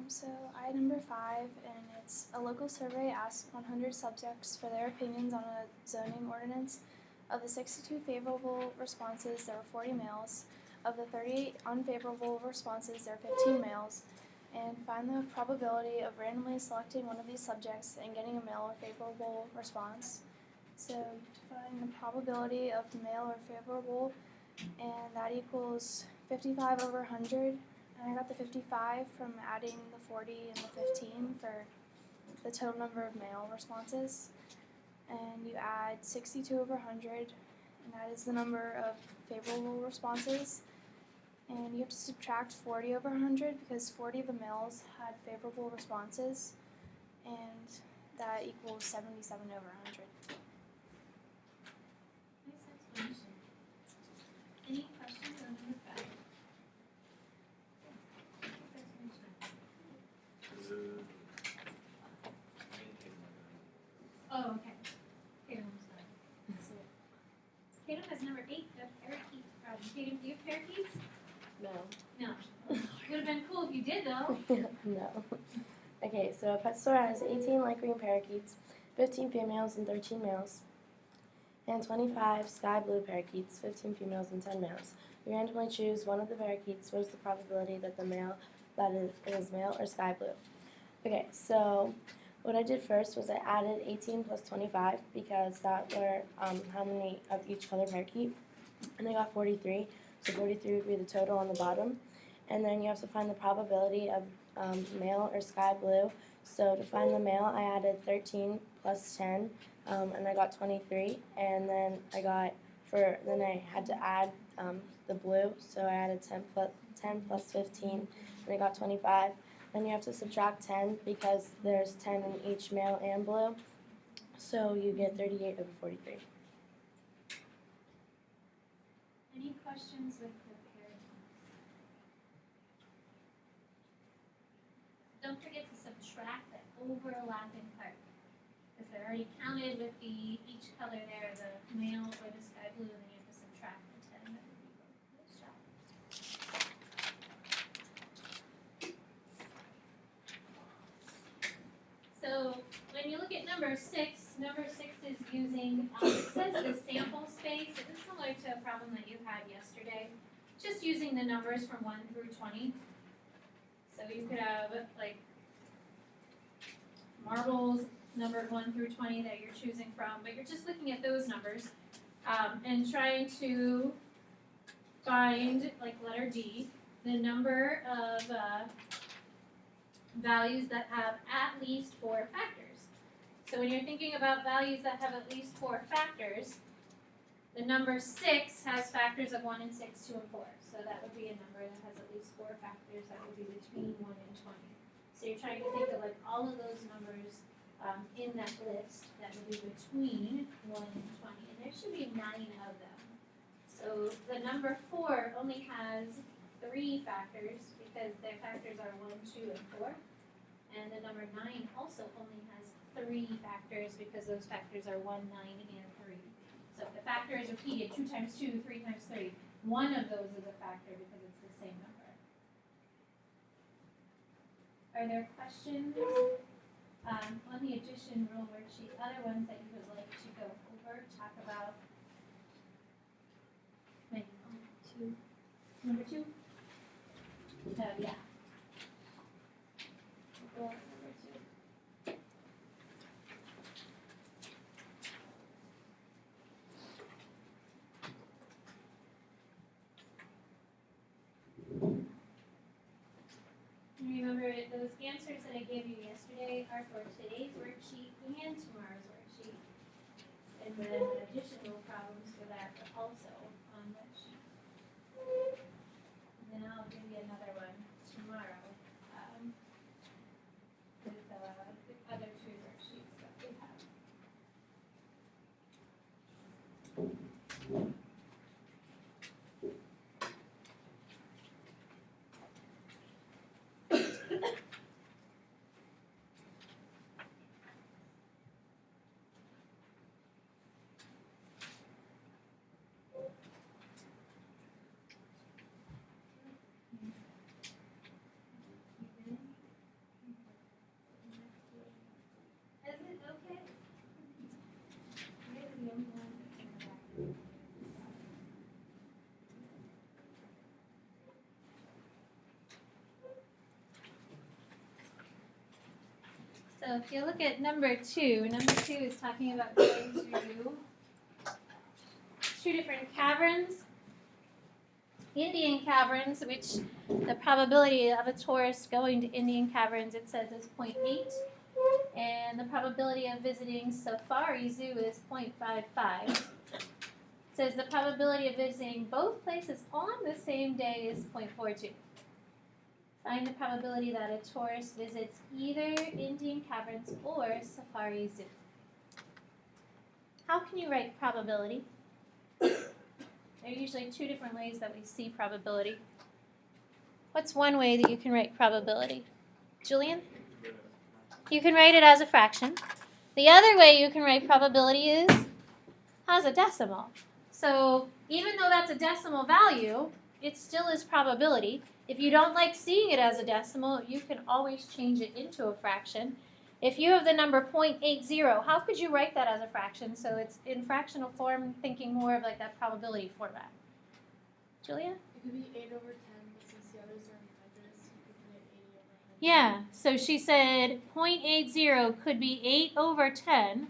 So I number 5, and it's a local survey asked 100 subjects for their opinions on a zoning ordinance. Of the 62 favorable responses, there were 40 males. Of the 38 unfavorable responses, there were 15 males. And find the probability of randomly selecting one of these subjects and getting a male or favorable response. So to find the probability of the male or favorable, and that equals 55 over 100. And I got the 55 from adding the 40 and the 15 for the total number of male responses. And you add 62 over 100, and that is the number of favorable responses. And you have to subtract 40 over 100 because 40 of the males had favorable responses, and that equals 77 over 100. Nice explanation. Any questions on number 5? Oh, okay. Tatum's done. Tatum has number 8, the parakeet problem. Tatum, do you have parakeets? No. No. Would have been cool if you did, though. No. Okay, so a pet store has 18 light green parakeets, 15 females and 13 males, and 25 sky blue parakeets, 15 females and 10 males. You randomly choose one of the parakeets. What is the probability that the male that is male or sky blue? Okay, so what I did first was I added 18 plus 25 because that were how many of each color parakeet, and I got 43. So 43 would be the total on the bottom. And then you have to find the probability of male or sky blue. So to find the male, I added 13 plus 10, and I got 23. And then then I had to add the blue, so I added 10 plus 15, and I got 25. Then you have to subtract 10 because there's 10 in each male and blue. So you get 38 over 43. Any questions with the parakeets? Don't forget to subtract the overlapping part, because they're already counted with each color there, the male or the sky blue, and then you have to subtract the 10 that would be both. Nice job. So when you look at number 6 is using, it says the sample space. It is similar to a problem that you had yesterday, just using the numbers from 1 through 20. So you could have like marbles numbered 1 through 20 that you're choosing from, but you're just looking at those numbers and trying to find, like letter D, the number of values that have at least 4 factors. So when you're thinking about values that have at least 4 factors, the number 6 has factors of 1 and 6, 2, and 4. So that would be a number that has at least 4 factors that would be between 1 and 20. So you're trying to think of like all of those numbers in that list that would be between 1 and 20. And there should be 9 of them. So the number 4 only has 3 factors because their factors are 1, 2, and 4. And the number 9 also only has 3 factors because those factors are 1, 9, and 3. So if the factor is repeated 2 times 2, 3 times 3, one of those is a factor because it's the same number. Are there questions on the addition rule worksheet? Other ones that you would like to go over, talk about? Maybe number 2? Yeah. Or number 2. Remember, those answers that I gave you yesterday are for today's worksheet and tomorrow's worksheet. And then additional problems for that are also on that sheet. And then I'll give you another one tomorrow with the other 2 worksheets that we have. So if you look at number 2 is talking about going to 2 different caverns. Indian caverns, which the probability of a tourist going to Indian caverns, it says, is 0.8. And the probability of visiting Safari Zoo is 0.55. It says the probability of visiting both places on the same day is 0.42. Find the probability that a tourist visits either Indian caverns or Safari Zoo. How can you write probability? There are usually 2 different ways that we see probability. What's one way that you can write probability? Julian? You can write it as a fraction. The other way you can write probability is as a decimal. So even though that's a decimal value, it still is probability. If you don't like seeing it as a decimal, you can always change it into a fraction. If you have the number 0.80, how could you write that as a fraction? So it's in fractional form, thinking more of like that probability format. Julia? It could be 8 over 10, but since the others are in hundreds, you could put it 80 over 100. Yeah, so she said 0.80 could be 8 over 10,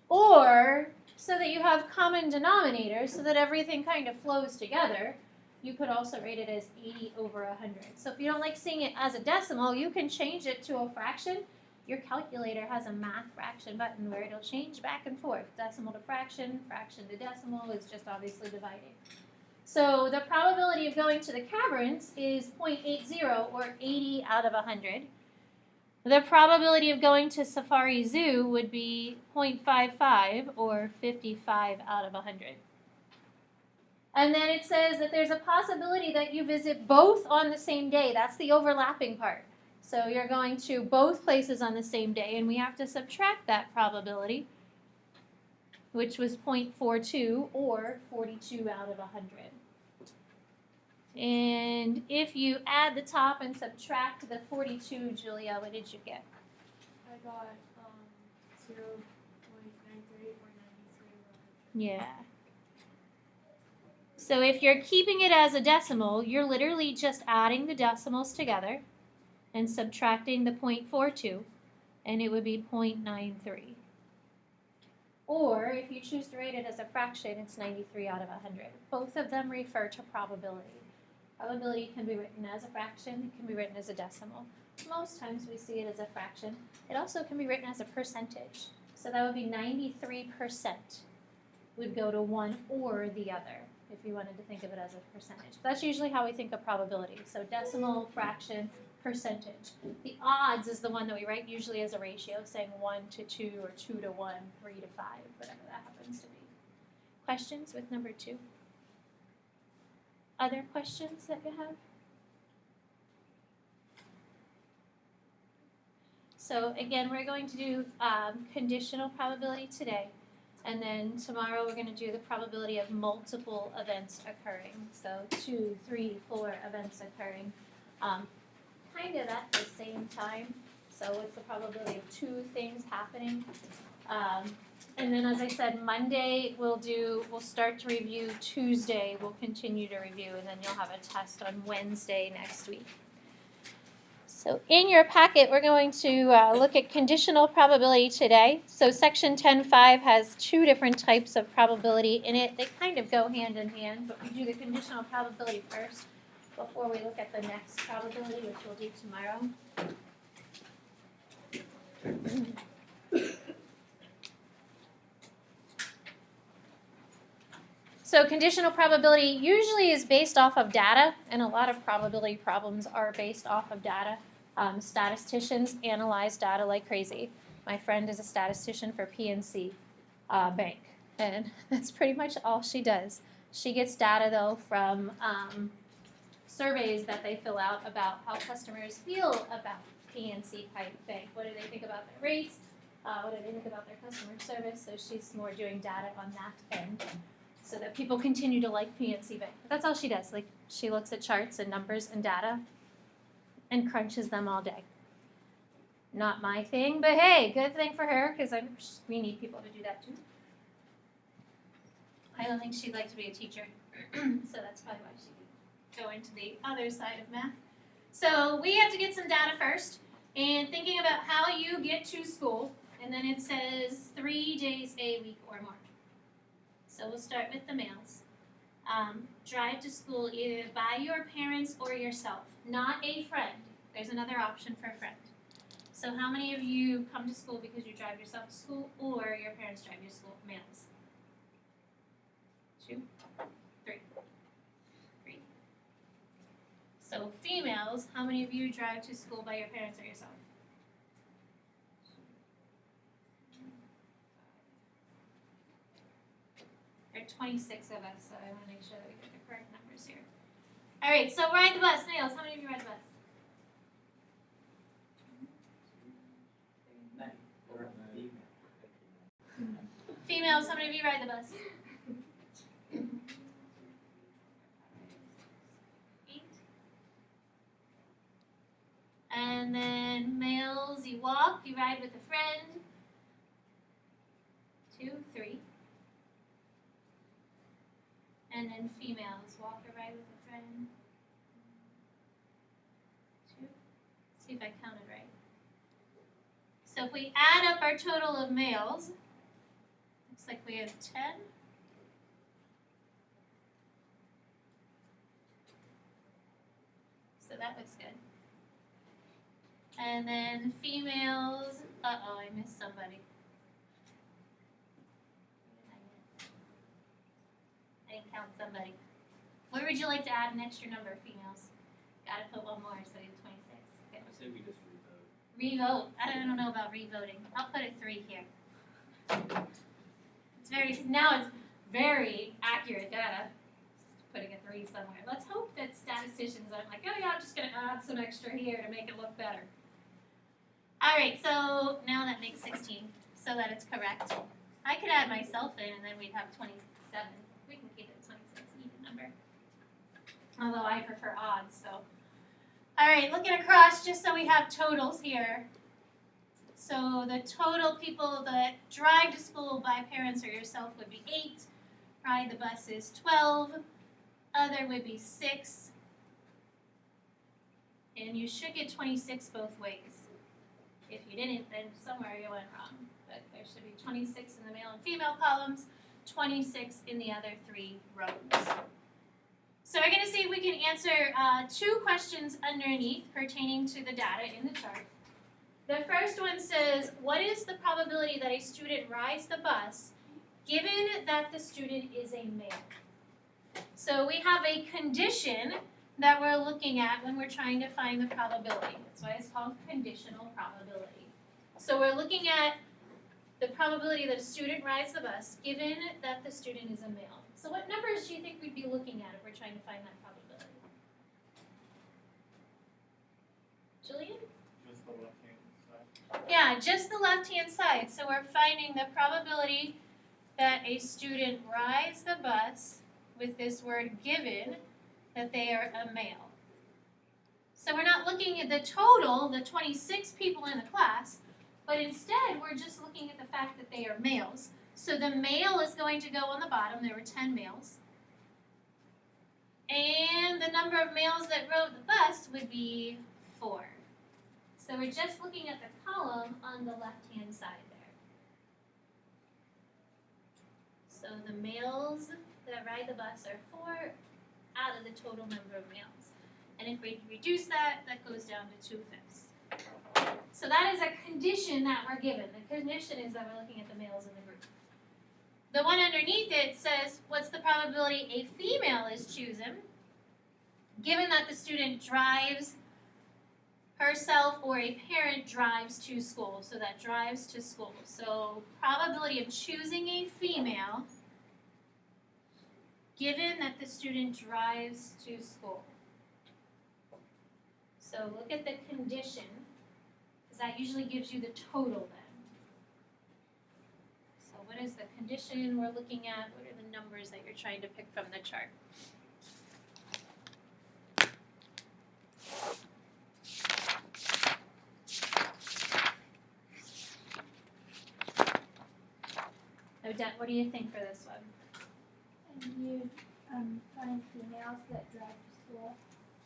or so that you have common denominators so that everything kind of flows together, you could also write it as 80 over 100. So if you don't like seeing it as a decimal, you can change it to a fraction. Your calculator has a math fraction button where it'll change back and forth. Decimal to fraction, fraction to decimal is just obviously dividing. So the probability of going to the caverns is 0.80 or 80 out of 100. The probability of going to Safari Zoo would be 0.55 or 55 out of 100. And then it says that there's a possibility that you visit both on the same day. That's the overlapping part. So you're going to both places on the same day, and we have to subtract that probability, which was 0.42 or 42 out of 100. And if you add the top and subtract the 42, Julia, what did you get? I got 0.93 or 93 or 100. Yeah. So if you're keeping it as a decimal, you're literally just adding the decimals together and subtracting the 0.42, and it would be 0.93. Or if you choose to write it as a fraction, it's 93 out of 100. Both of them refer to probability. Probability can be written as a fraction, it can be written as a decimal. Most times we see it as a fraction. It also can be written as a percentage. So that would be 93% would go to one or the other, if you wanted to think of it as a percentage. But that's usually how we think of probability. So decimal, fraction, percentage. The odds is the one that we write usually as a ratio, saying 1 to 2 or 2 to 1, 3 to 5, whatever that happens to be. Questions with number 2? Other questions that you have? So again, we're going to do conditional probability today. And then tomorrow we're going to do the probability of multiple events occurring. So 2, 3, 4 events occurring kind of at the same time. So what's the probability of 2 things happening? And then as I said, Monday we'll start to review. Tuesday we'll continue to review, and then you'll have a test on Wednesday next week. So in your packet, we're going to look at conditional probability today. So section 10.5 has 2 different types of probability in it. They kind of go hand in hand, but we do the conditional probability first before we look at the next probability, which we'll do tomorrow. So conditional probability usually is based off of data, and a lot of probability problems are based off of data. Statisticians analyze data like crazy. My friend is a statistician for PNC Bank, and that's pretty much all she does. She gets data, though, from surveys that they fill out about how customers feel about PNC Bank. What do they think about their rates? What do they think about their customer service? So she's more doing data on that end, so that people continue to like PNC Bank. But that's all she does. Like, she looks at charts and numbers and data and crunches them all day. Not my thing, but hey, good thing for her, because we need people to do that too. I don't think she'd like to be a teacher, so that's probably why she would go into the other side of math. So we have to get some data first. And thinking about how you get to school, and then it says 3 days a week or more. So we'll start with the males. Drive to school either by your parents or yourself, not a friend. There's another option for a friend. So how many of you come to school because you drive yourself to school or your parents drive you to school? Males. 2, 3. So females, how many of you drive to school by your parents or yourself? There are 26 of us, so I want to make sure that we get the correct numbers here. All right, so ride the bus. Males, how many of you ride the bus? Females, how many of you ride the bus? 8. And then males, you walk, you ride with a friend. 2, 3. And then females, walk or ride with a friend. 2. See if I counted right. So if we add up our total of males, looks like we have 10. So that looks good. And then females, uh-oh, I missed somebody. I didn't count somebody. Where would you like to add an extra number, females? Gotta put one more, so you have 26. Okay. I say we just revote. Revote. I don't know about revoting. I'll put a 3 here. Now it's very accurate data. Putting a 3 somewhere. Let's hope that statisticians aren't like, oh yeah, I'm just gonna add some extra here to make it look better. All right, so now that makes 16, so that it's correct. I could add myself in, and then we'd have 27. We can keep it 26, even number. Although I prefer odds, so. All right, looking across, just so we have totals here. So the total people that drive to school by parents or yourself would be 8. Ride the bus is 12. Other would be 6. And you should get 26 both ways. If you didn't, then somewhere you went wrong. But there should be 26 in the male and female columns, 26 in the other 3 rows. So we're going to see if we can answer 2 questions underneath pertaining to the data in the chart. The first one says, what is the probability that a student rides the bus given that the student is a male? So we have a condition that we're looking at when we're trying to find the probability. That's why it's called conditional probability. So we're looking at the probability that a student rides the bus given that the student is a male. So what numbers do you think we'd be looking at if we're trying to find that probability? Julian? Just the left-hand side. Yeah, just the left-hand side. So we're finding the probability that a student rides the bus with this word given that they are a male. So we're not looking at the total, the 26 people in the class, but instead we're just looking at the fact that they are males. So the male is going to go on the bottom. There were 10 males. And the number of males that rode the bus would be 4. So we're just looking at the column on the left-hand side there. So the males that ride the bus are 4 out of the total number of males. And if we reduce that, that goes down to 2/5. So that is a condition that we're given. The condition is that we're looking at the males in the group. The one underneath it says, what's the probability a female is chosen, given that the student drives herself or a parent drives to school. So that drives to school. So probability of choosing a female, given that the student drives to school. So look at the condition, because that usually gives you the total then. So what is the condition we're looking at? What are the numbers that you're trying to pick from the chart? Odette, what do you think for this one? And you find females that drive to school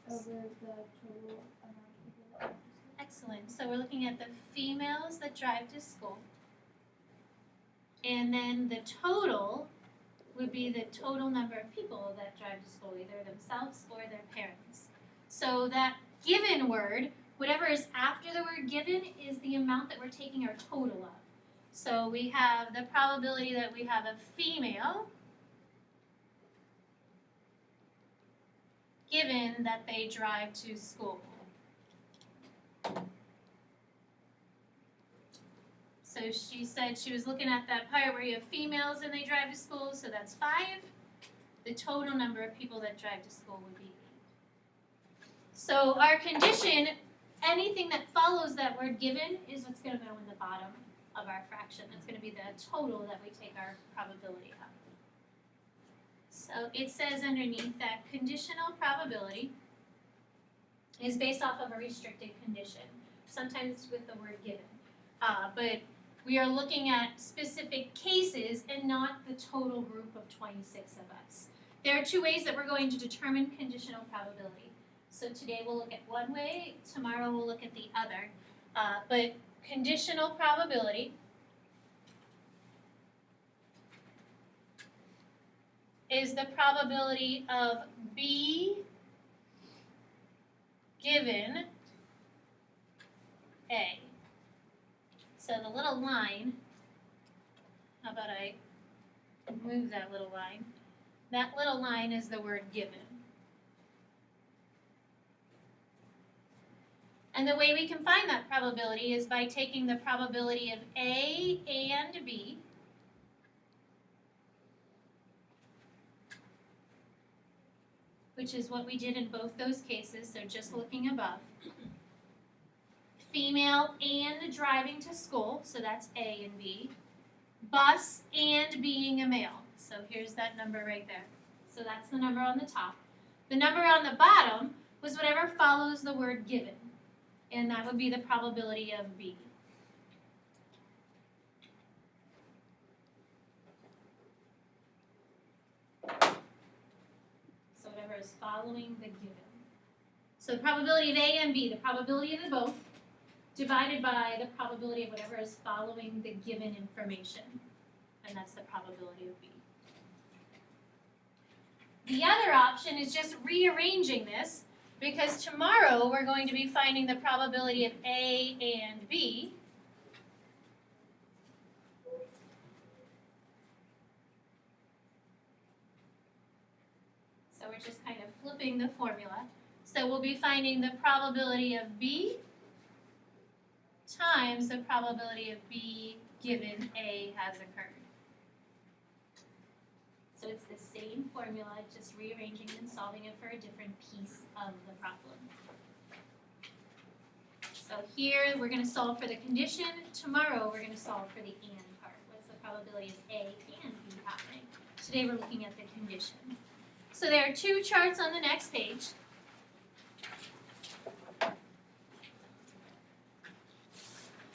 over the total amount of people that drive to school. Excellent. So we're looking at the females that drive to school. And then the total would be the total number of people that drive to school, either themselves or their parents. So that given word, whatever is after the word given, is the amount that we're taking our total of. So we have the probability that we have a female given that they drive to school. So she said she was looking at that part where you have females and they drive to school, so that's 5. The total number of people that drive to school would be 8. So our condition, anything that follows that word given is what's going to go in the bottom of our fraction. That's going to be the total that we take our probability of. So it says underneath that conditional probability is based off of a restricted condition. Sometimes it's with the word given. But we are looking at specific cases and not the total group of 26 of us. There are 2 ways that we're going to determine conditional probability. So today we'll look at one way, tomorrow we'll look at the other. But conditional probability is the probability of B given A. So the little line, how about I move that little line? That little line is the word given. And the way we can find that probability is by taking the probability of A and B which is what we did in both those cases, so just looking above. Female and driving to school, so that's A and B. Bus and being a male, so here's that number right there. So that's the number on the top. The number on the bottom was whatever follows the word given, and that would be the probability of B. So whatever is following the given. So the probability of A and B, the probability of the both, divided by the probability of whatever is following the given information. And that's the probability of B. The other option is just rearranging this, because tomorrow we're going to be finding the probability of A and B. So we're just kind of flipping the formula. So we'll be finding the probability of B times the probability of B given A has occurred. So it's the same formula, just rearranging and solving it for a different piece of the problem. So here we're going to solve for the condition. Tomorrow we're going to solve for the and part. What's the probability of A and B happening? Today we're looking at the condition. So there are 2 charts on the next page.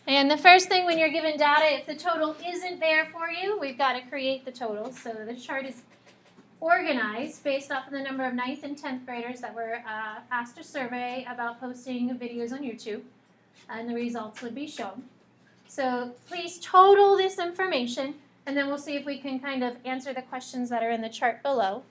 And the first thing when you're given data, if the total isn't there for you, we've got to create the total. So the chart is organized based off of the number of 9th and 10th graders that were asked a survey about posting videos on YouTube, and the results would be shown. So please total this information, and then we'll see if we can kind of answer the questions that are in the chart below.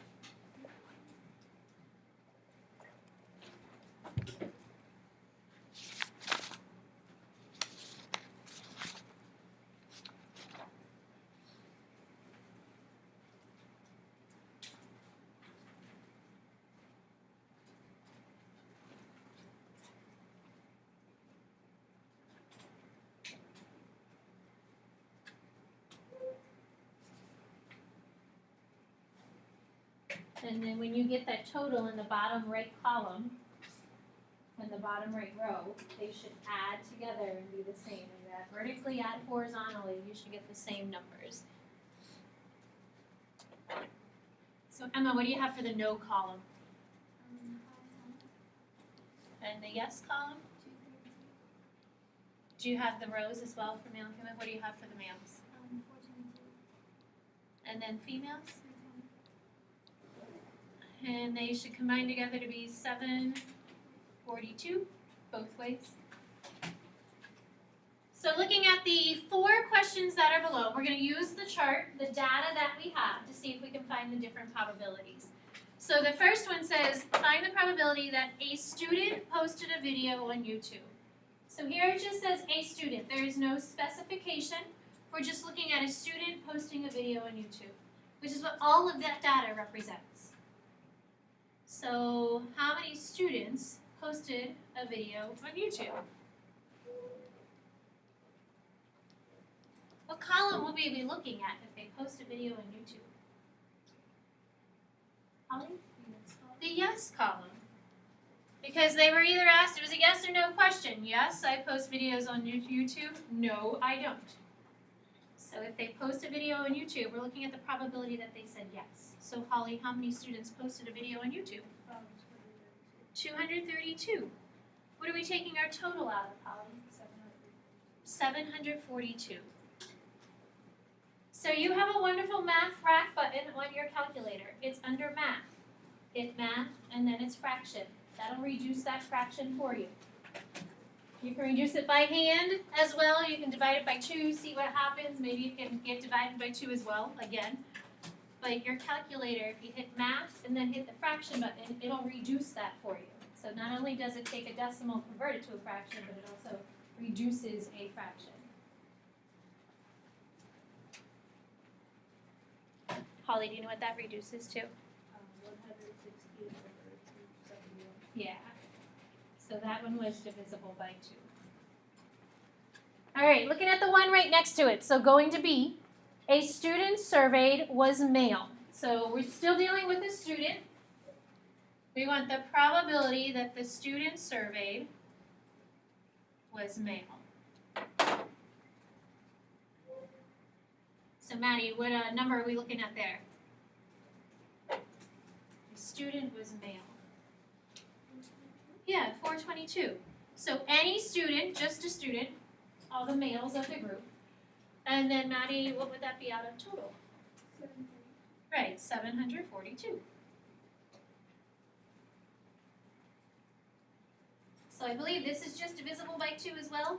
And then when you get that total in the bottom right column and the bottom right row, they should add together and be the same. And that vertically add horizontally, you should get the same numbers. So Emma, what do you have for the no column? And the yes column? Do you have the rows as well for male and female? What do you have for the males? 14. And then females? And they should combine together to be 742, both ways. So looking at the 4 questions that are below, we're going to use the chart, the data that we have, to see if we can find the different probabilities. So the first one says, find the probability that a student posted a video on YouTube. So here it just says a student. There is no specification. We're just looking at a student posting a video on YouTube, which is what all of that data represents. So how many students posted a video on YouTube? What column will we be looking at if they post a video on YouTube? Holly? The yes column. Because they were either asked, it was a yes or no question. Yes, I post videos on YouTube. No, I don't. So if they post a video on YouTube, we're looking at the probability that they said yes. So Holly, how many students posted a video on YouTube? 232. What are we taking our total out of, Holly? 742. So you have a wonderful math frac button on your calculator. It's under math. Hit math and then it's fraction. That'll reduce that fraction for you. You can reduce it by hand as well. You can divide it by 2, see what happens. Maybe you can get divided by 2 as well, again. But your calculator, if you hit math and then hit the fraction button, it'll reduce that for you. So not only does it take a decimal, convert it to a fraction, but it also reduces a fraction. Holly, do you know what that reduces to? 160 over 271. Yeah. So that one was divisible by 2. All right, looking at the one right next to it. So going to be, a student surveyed was male. So we're still dealing with a student. We want the probability that the student surveyed was male. So Maddie, what number are we looking at there? The student was male. Yeah, 422. So any student, just a student, all the males of the group. And then Maddie, what would that be out of total? 730. Right, 742. So I believe this is just divisible by 2 as well.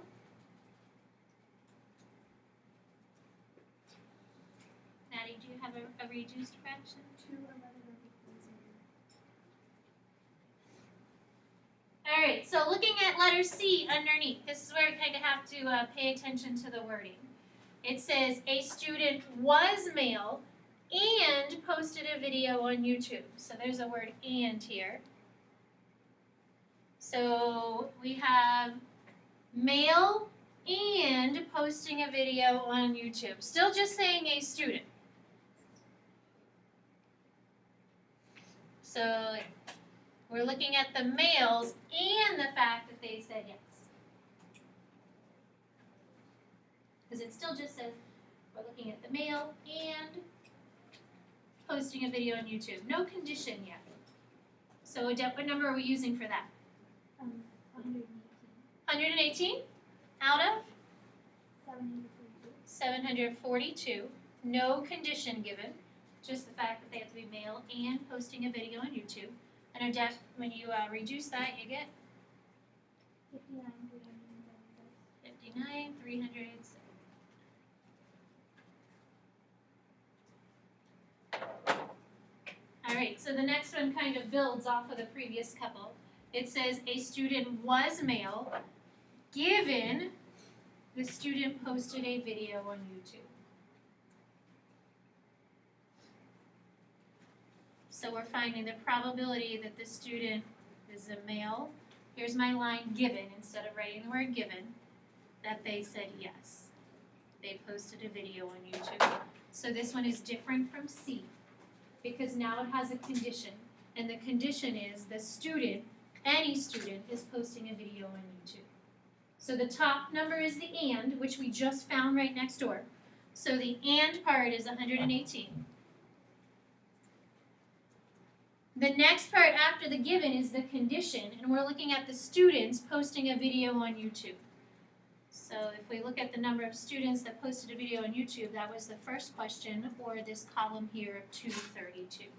Maddie, do you have a reduced fraction? 2 or rather than equals 0. All right, so looking at letter C underneath, this is where we kind of have to pay attention to the wording. It says a student was male and posted a video on YouTube. So there's a word and here. So we have male and posting a video on YouTube. Still just saying a student. So we're looking at the males and the fact that they said yes. Because it still just says we're looking at the male and posting a video on YouTube. No condition yet. So Odette, what number are we using for that? 118. 118 out of 742. 742. No condition given. Just the fact that they have to be male and posting a video on YouTube. And Odette, when you reduce that, you get 59, 376. 59,306. All right, so the next one kind of builds off of the previous couple. It says a student was male, given the student posted a video on YouTube. So we're finding the probability that the student is a male. Here's my line given, instead of writing the word given, that they said yes. They posted a video on YouTube. So this one is different from C, because now it has a condition. And the condition is the student, any student, is posting a video on YouTube. So the top number is the and, which we just found right next door. So the and part is 118. The next part after the given is the condition, and we're looking at the students posting a video on YouTube. So if we look at the number of students that posted a video on YouTube, that was the first question, or this column here of 232.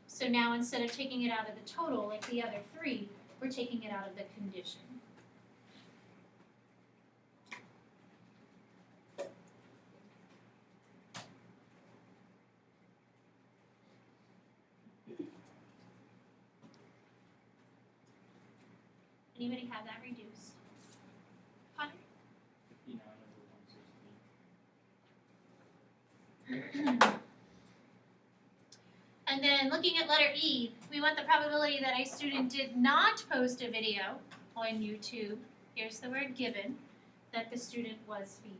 So now instead of taking it out of the total like the other 3, we're taking it out of the condition. Anybody have that reduced? Connor? 59 over 160. And then looking at letter E, we want the probability that a student did not post a video on YouTube. Here's the word given, that the student was female.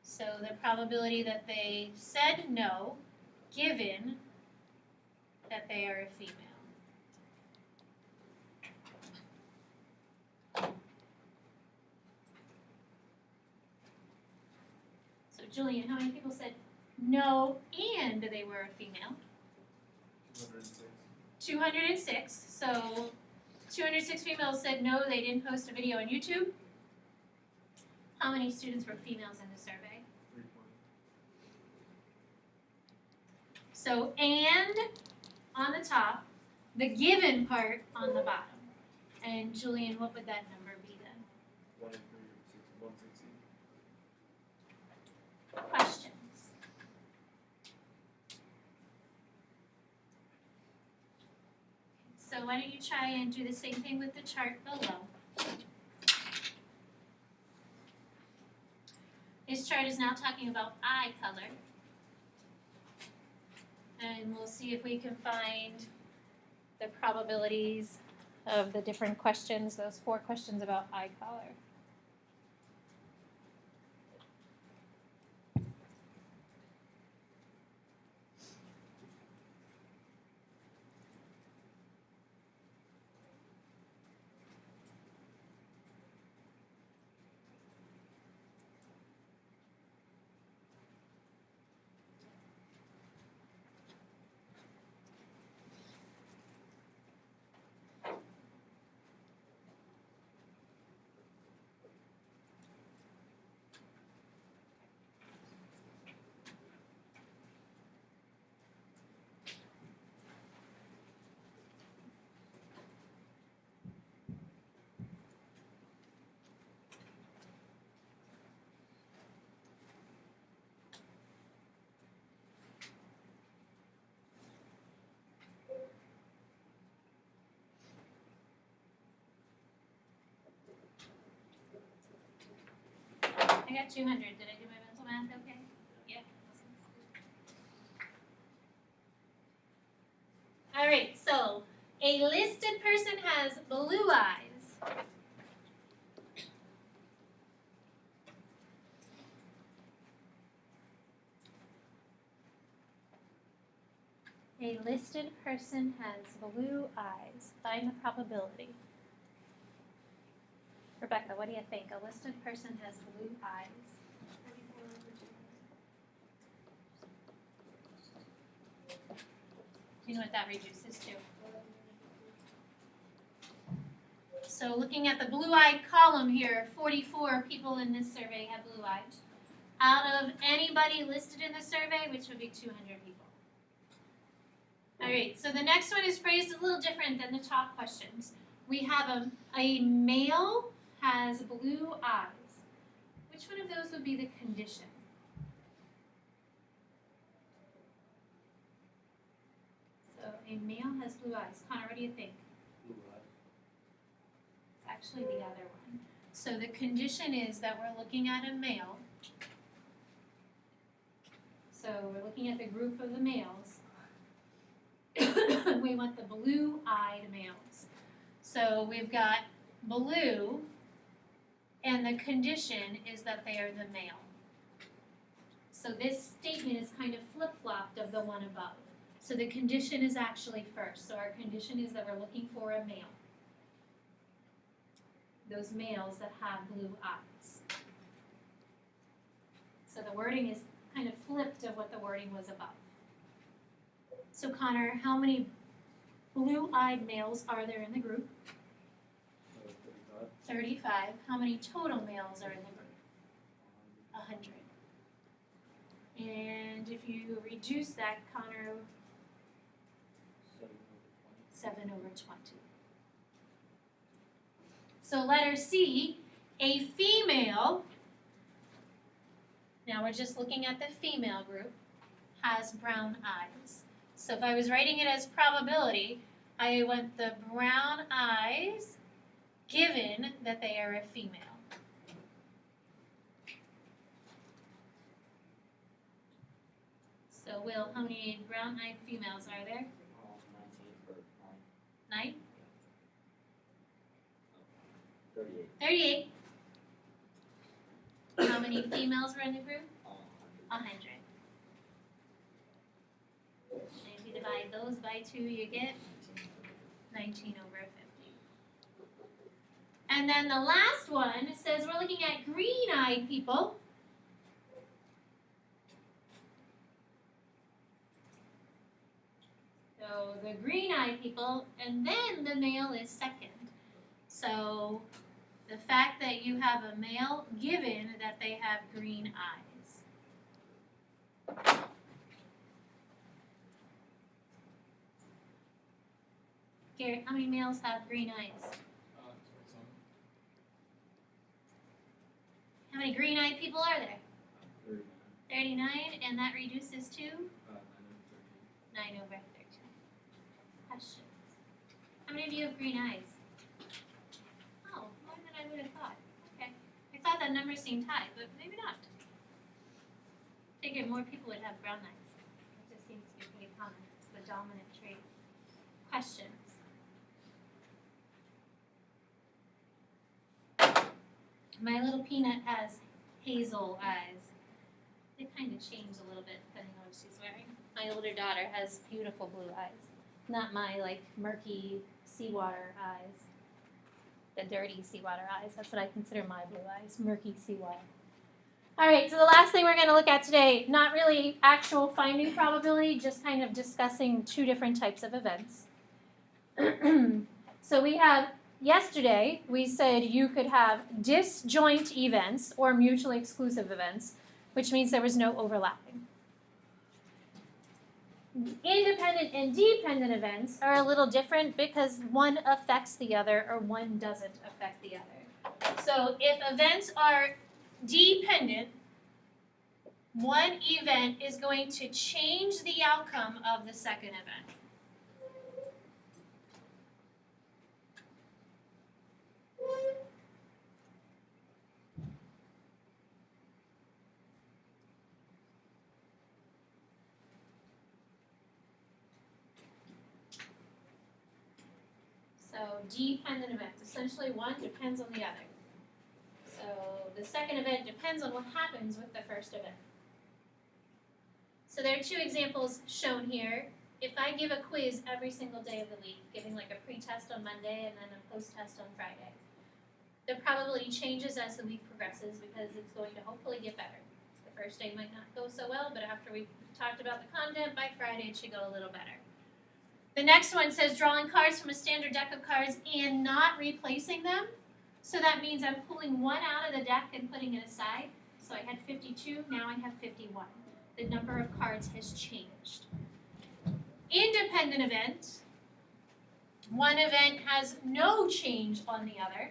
So the probability that they said no, given that they are a female. So Julian, how many people said no and they were a female? 206. 206. So 206 females said no, they didn't post a video on YouTube. How many students were females in the survey? 320. So and on the top, the given part on the bottom. And Julian, what would that number be then? 1 in 3 over 160. Questions? So why don't you try and do the same thing with the chart below. This chart is now talking about eye color. And we'll see if we can find the probabilities of the different questions, those 4 questions about eye color. I got 200. Did I do my mental math okay? Yeah. All right, so a listed person has blue eyes. A listed person has blue eyes. Find the probability. Rebecca, what do you think? A listed person has blue eyes. 44 over 200. Do you know what that reduces to? So looking at the blue-eyed column here, 44 people in this survey have blue eyes. Out of anybody listed in the survey, which would be 200 people. All right, so the next one is phrased a little different than the top questions. We have a male has blue eyes. Which one of those would be the condition? So a male has blue eyes. Connor, what do you think? Blue eye. It's actually the other one. So the condition is that we're looking at a male. So we're looking at the group of the males. We want the blue-eyed males. So we've got blue, and the condition is that they are the male. So this statement is kind of flip-flopped of the one above. So the condition is actually first. So our condition is that we're looking for a male. Those males that have blue eyes. So the wording is kind of flipped of what the wording was above. So Connor, how many blue-eyed males are there in the group? 35. 35. How many total males are in the group? 100. And if you reduce that, Connor, 7 over 20. 7 over 20. So letter C, a female, now we're just looking at the female group, has brown eyes. So if I was writing it as probability, I want the brown eyes given that they are a female. So, Will, how many brown-eyed females are there? 9? 38. 38. How many females were in the group? 100. And if you divide those by 2, you get 19 over 50. And then the last one says we're looking at green-eyed people. So the green-eyed people, and then the male is second. So the fact that you have a male given that they have green eyes. Garrett, how many males have green eyes? 27. How many green-eyed people are there? 39. 39, and that reduces to 9 9 over 13. Questions? How many of you have green eyes? Oh, more than I would have thought. Okay. I thought that number seemed high, but maybe not. Figured more people would have brown eyes. It just seems to be pretty common. It's the dominant trait. Questions? My little peanut has hazel eyes. They kind of change a little bit depending on what she's wearing. My older daughter has beautiful blue eyes. Not my, like, murky seawater eyes. The dirty seawater eyes. That's what I consider my blue eyes. Murky seawater. All right, so the last thing we're going to look at today, not really actual finding probability, just kind of discussing two different types of events. So we have, yesterday, we said you could have disjoint events or mutually exclusive events, which means there was no overlapping. Independent and dependent events are a little different because one affects the other or one doesn't affect the other. So if events are dependent, one event is going to change the outcome of the second event. So dependent events, essentially one depends on the other. So the second event depends on what happens with the first event. So there are two examples shown here. If I give a quiz every single day of the week, giving like a pre-test on Monday and then a post-test on Friday, the probability changes as the week progresses because it's going to hopefully get better. The first day might not go so well, but after we've talked about the content, by Friday it should go a little better. The next one says drawing cards from a standard deck of cards and not replacing them. So that means I'm pulling one out of the deck and putting it aside. So I had 52, now I have 51. The number of cards has changed. Independent event. One event has no change on the other.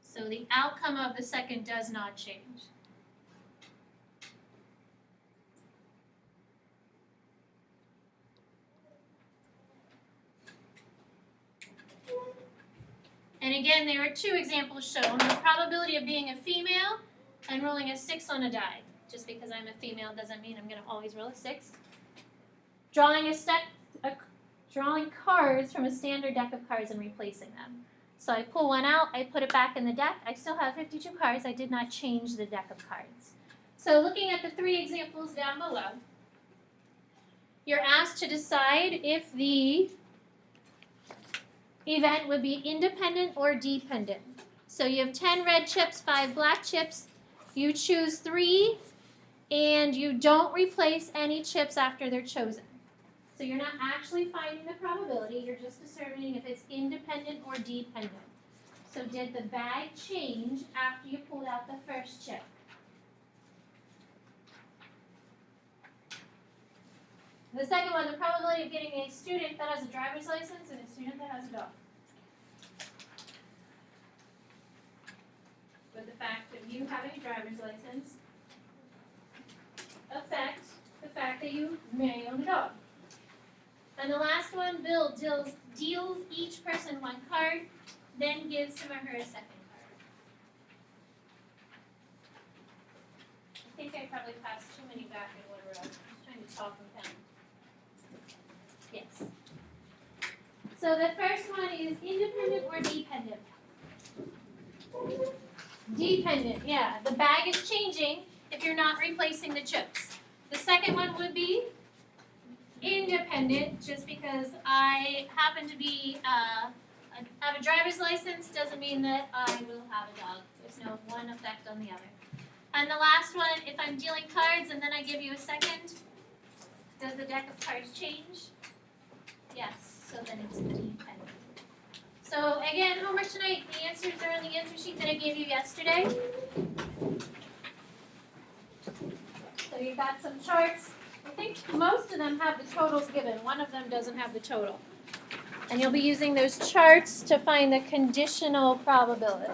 So the outcome of the second does not change. And again, there are two examples shown. The probability of being a female and rolling a 6 on a die. Just because I'm a female doesn't mean I'm going to always roll a 6. Drawing cards from a standard deck of cards and replacing them. So I pull one out, I put it back in the deck. I still have 52 cards. I did not change the deck of cards. So looking at the three examples down below, you're asked to decide if the event would be independent or dependent. So you have 10 red chips, 5 black chips. You choose 3, and you don't replace any chips after they're chosen. So you're not actually finding the probability, you're just determining if it's independent or dependent. So did the bag change after you pulled out the first chip? The second one, the probability of getting a student that has a driver's license and a student that has a dog. With the fact of you having a driver's license affect the fact that you may own a dog. And the last one, Bill deals each person one card, then gives him or her a second card. I think I probably passed too many back in one row. I was trying to talk and pen. Yes. So the first one is independent or dependent? Dependent, yeah. The bag is changing if you're not replacing the chips. The second one would be independent, just because I happen to be have a driver's license doesn't mean that I will have a dog. There's no one effect on the other. And the last one, if I'm dealing cards and then I give you a second, does the deck of cards change? Yes, so then it's dependent. So again, homework tonight, the answers are on the answer sheet that I gave you yesterday. So you got some charts. I think most of them have the totals given. One of them doesn't have the total. And you'll be using those charts to find the conditional probability.